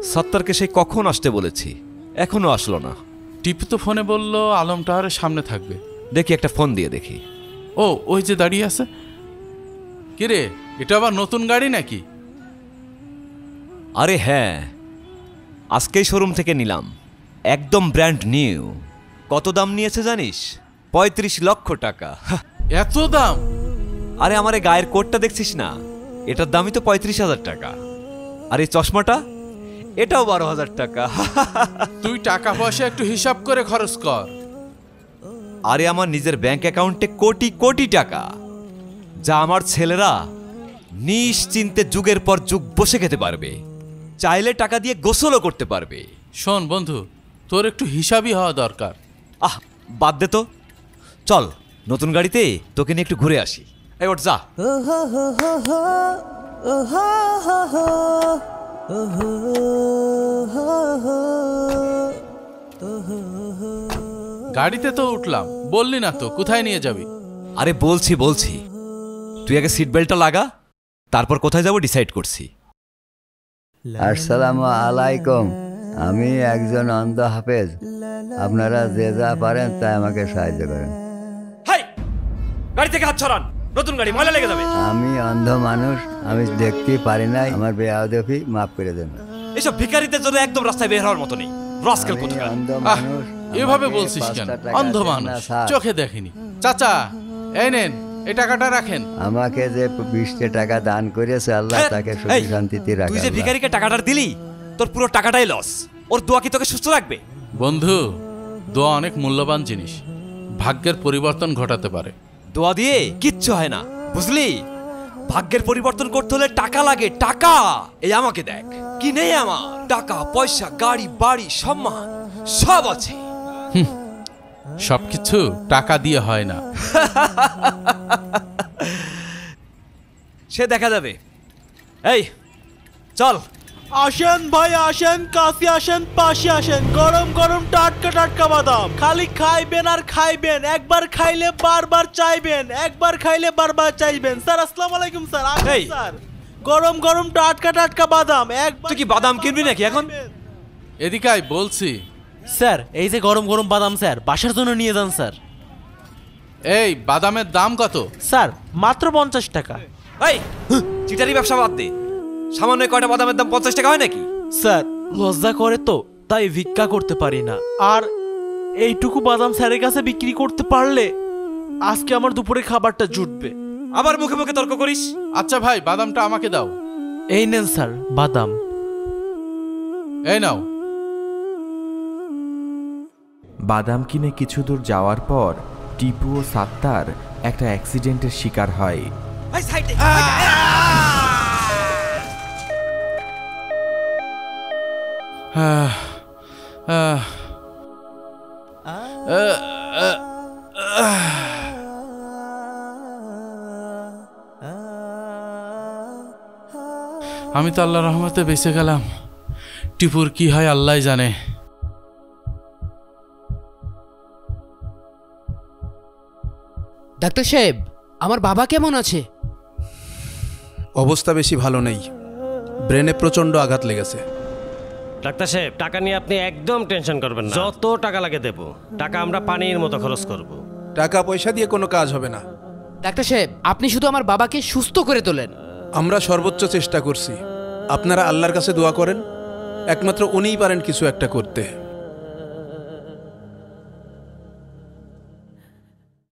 সত্তারকে সেই কখন আসতে বলেছি, এখনো আসলো না। টিপু তো ফোনে বলল আলম টাওয়ারের সামনে থাকবে। দেখি একটা ফোন দিয়ে দেখি। ও ওই যে দাঁড়িয়ে আছে। কিরে, এটা আবার নতুন গাড়ি নাকি? আরে হ্যাঁ, আজকেই শোরুম থেকে নিলাম, একদম ব্র্যান্ড নিউ। কত দাম নিয়েছে জানিস? ৩৫ লক্ষ টাকা। এত দাম? আরে আমার এই গায়ের কোটটা দেখছিস না, এটার দামই তো ৩৫,০০০ টাকা। আর এই চশমাটা, এটাও ১২,০০০ টাকা। তুই টাকা পয়সা একটু হিসাব করে খরচ কর। আরে আমার নিজের ব্যাংক অ্যাকাউন্টে কোটি কোটি টাকা, যা আমার ছেলেরা নিশ্চিন্তে যুগের পর যুগ বসে খেতে পারবে, চাইলে টাকা দিয়ে গোসলও করতে পারবে। শোন বন্ধু, তোর একটু হিসাবই হওয়া দরকার। আহ, বাদ দে তো, চল নতুন গাড়িতে তোকে নিয়ে একটু ঘুরে আসি। এই ওঠ যা। গাড়িতে তো উঠলাম, বললি না তো কোথায় নিয়ে যাবি? আরে বলছি, তুই আগে সিট বেল্টটা লাগা, তারপর কোথায় যাব ডিসাইড করছি। আসসালামু আলাইকুম, আমি একজন অন্ধ হাফেজ। আপনারা যে যা পারেন তাই আমাকে সাহায্য করেন। হাই, গাড়ি থেকে হাত ছড়ান, নতুন গাড়ি, ময়লা লেগে যাবে। আমি অন্ধ মানুষ, আমি দেখতেই পারি নাই, আমার বেয়াদবি মাফ করে দেন। এসব ভিখারিদের জন্য একদম রাস্তায় বের হওয়ার মতো নেই। রাস্কেল কোথাকার। অন্ধ আহ, মানুষ, এভাবে আমাকে বলছিস 5টা কেন? টাকা অন্ধ দেন না, মানুষ, স্যার। চোখে দেখিনি। চাচা, এই নেন, এই টাকাটা রাখেন। আমাকে যে 20টা টাকা দান করেছে আল্লাহ তাকে সুখী এই, শান্তিতে রাখে। তুই যে ভিখারিকে টাকাটা দিলি, তোর পুরো টাকাটাই লস। ওর দোয়া কি তোকে সুস্থ রাখবে? বন্ধু, দোয়া অনেক মূল্যবান জিনিস, ভাগ্যের পরিবর্তন ঘটাতে পারে। দোয়া দিয়ে কিচ্ছু হয় না, বুঝলি? ভাগ্যের পরিবর্তন করতে হলে টাকা লাগে, টাকা। এই আমাকে দেখ, কি নেই আমার? টাকা পয়সা, গাড়ি বাড়ি, সম্মান সব আছে। সবকিছু টাকা দিয়ে হয় না। সে দেখা যাবে। এই চল। আসেন ভাই আসেন, কাছে আসেন, পাশে আসেন। গরম গরম টাটকা টাটকা বাদাম, খালি খাইবেন আর খাইবেন। একবার খাইলে বারবার চাইবেন, একবার খাইলে বারবার চাইবেন। স্যার আসসালামু আলাইকুম স্যার। এই। স্যার, গরম গরম টাটকা টাটকা বাদাম একবার। তুই কি বাদাম কিনবি নাকি এখন? এদিকে আয় বলছি। স্যার এই যে গরম গরম বাদাম স্যার, বাসার জন্য নিয়ে যান স্যার। এই বাদামের দাম কত? স্যার মাত্র 50 টাকা। এই চিটারি ব্যবসা বাদ দে, সামান্য কয়টা বাদামের দাম 50 টাকা হয় নাকি? স্যার লজ্জা করে তো, তাই ভিক্ষা করতে পারি না। আর এইটুকু বাদাম স্যারের কাছে বিক্রি করতে পারলে আজকে আমার দুপুরে খাবারটা জুটবে। আবার মুখে মুখে তর্ক করিস? আচ্ছা ভাই, বাদামটা আমাকে দাও। এই নেন স্যার বাদাম। এই নাও। বাদাম কিনে কিছু দূর যাওয়ার পর টিপু ও সাত্তার একটা অ্যাক্সিডেন্টের শিকার হয়। এই সাইডে। আমি তো আল্লাহর রহমতে বেঁচে গেলাম, টিপুর কি হয় আল্লাহ জানে। ডাক্তার সাহেব, আমার বাবা কেমন আছে? অবস্থা বেশি ভালো নেই, ব্রেনে প্রচন্ড আঘাত লেগেছে। ডাক্তার সাহেব, টাকা নিয়ে আপনি একদম টেনশন করবেন না। যত টাকা লাগে দেব, টাকা আমরা পানির মতো খরচ করব। টাকা পয়সা দিয়ে কোনো কাজ হবে না। ডাক্তার সাহেব, আপনি শুধু আমার বাবাকে সুস্থ করে তোলেন। আমরা সর্বোচ্চ চেষ্টা করছি, আপনারা আল্লাহর কাছে দোয়া করেন, একমাত্র উনিই পারেন কিছু একটা করতে।